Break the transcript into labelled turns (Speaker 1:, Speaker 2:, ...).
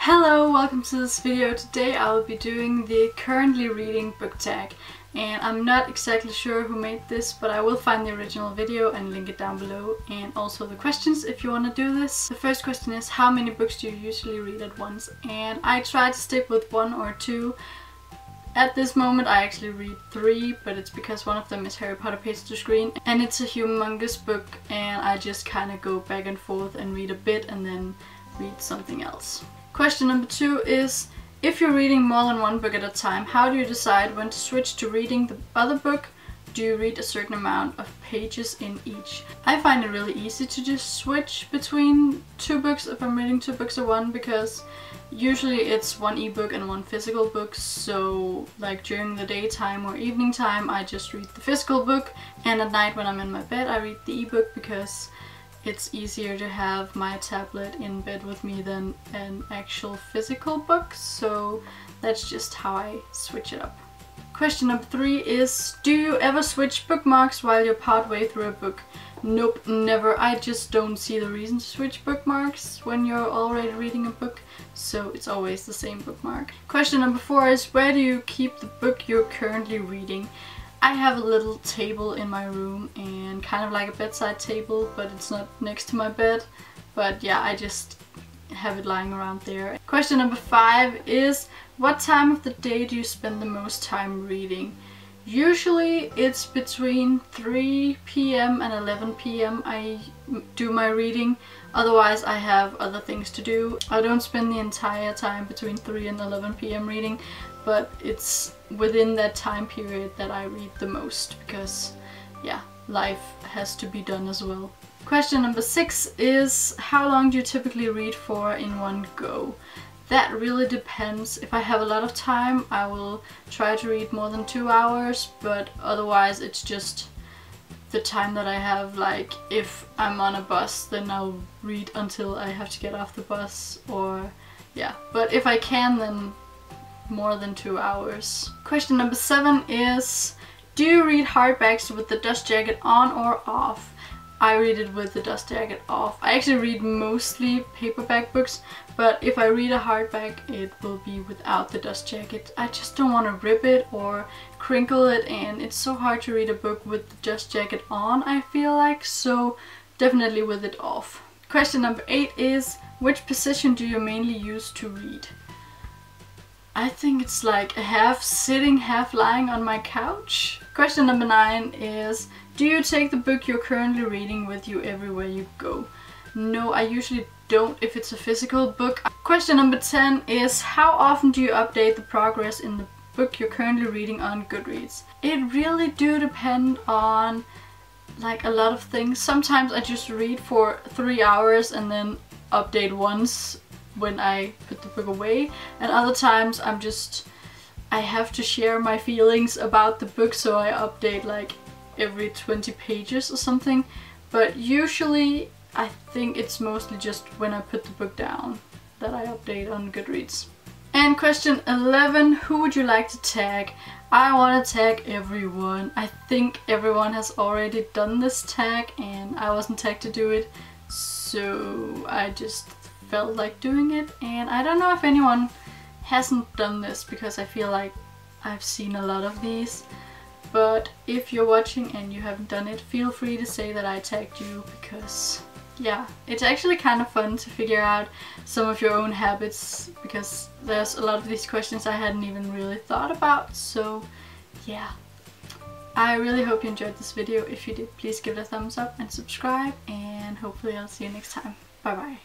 Speaker 1: Hello, welcome to this video. Today I will be doing the currently reading book tag, and I'm not exactly sure who made this, but I will find the original video and link it down below, and also the questions if you want to do this. The first question is, how many books do you usually read at once? And I try to stick with 1 or 2. At this moment I actually read 3, but it's because one of them is Harry Potter Page to Screen, and it's a humongous book, and I just kind of go back and forth and read a bit and then read something else. Question number 2 is, if you're reading more than one book at a time, how do you decide when to switch to reading the other book? Do you read a certain amount of pages in each? I find it really easy to just switch between 2 books if I'm reading 2 books at once, because usually it's 1 ebook and 1 physical book, so like during the daytime or evening time I just read the physical book, and at night when I'm in my bed I read the ebook because it's easier to have my tablet in bed with me than an actual physical book, so that's just how I switch it up. Question number 3 is, do you ever switch bookmarks while you're partway through a book? Nope, never. I just don't see the reason to switch bookmarks when you're already reading a book, so it's always the same bookmark. Question number 4 is, where do you keep the book you're currently reading? I have a little table in my room, and kind of like a bedside table, but it's not next to my bed. But yeah, I just have it lying around there. Question number 5 is, what time of the day do you spend the most time reading? Usually it's between 3 p.m. and 11 p.m. I do my reading, otherwise I have other things to do. I don't spend the entire time between 3 and 11 p.m. reading, but it's within that time period that I read the most, because yeah, life has to be done as well. Question number 6 is, how long do you typically read for in one go? That really depends. If I have a lot of time, I will try to read more than 2 hours, but otherwise it's just the time that I have. Like if I'm on a bus, then I'll read until I have to get off the bus, or yeah. But if I can, then more than 2 hours. Question number 7 is, do you read hardbacks with the dust jacket on or off? I read it with the dust jacket off. I actually read mostly paperback books, but if I read a hardback it will be without the dust jacket. I just don't want to rip it or crinkle it, and it's so hard to read a book with the dust jacket on, I feel like, so definitely with it off. Question number 8 is, which position do you mainly use to read? I think it's like half sitting, half lying on my couch. Question number 9 is, do you take the book you're currently reading with you everywhere you go? No, I usually don't if it's a physical book. Question number 10 is, how often do you update the progress in the book you're currently reading on Goodreads? It really do depend on like a lot of things. Sometimes I just read for 3 hours and then update once when I put the book away, and other times I have to share my feelings about the book, so I update like every 20 pages or something. But usually I think it's mostly just when I put the book down that I update on Goodreads. And question 11, who would you like to tag? I want to tag everyone. I think everyone has already done this tag and I wasn't tagged to do it, so I just felt like doing it. And I don't know if anyone hasn't done this, because I feel like I've seen a lot of these. But if you're watching and you haven't done it, feel free to say that I tagged you, because yeah, it's actually kind of fun to figure out some of your own habits, because there's a lot of these questions I hadn't even really thought about. So yeah, I really hope you enjoyed this video. If you did, please give it a thumbs up and subscribe, and hopefully I'll see you next time. Bye bye.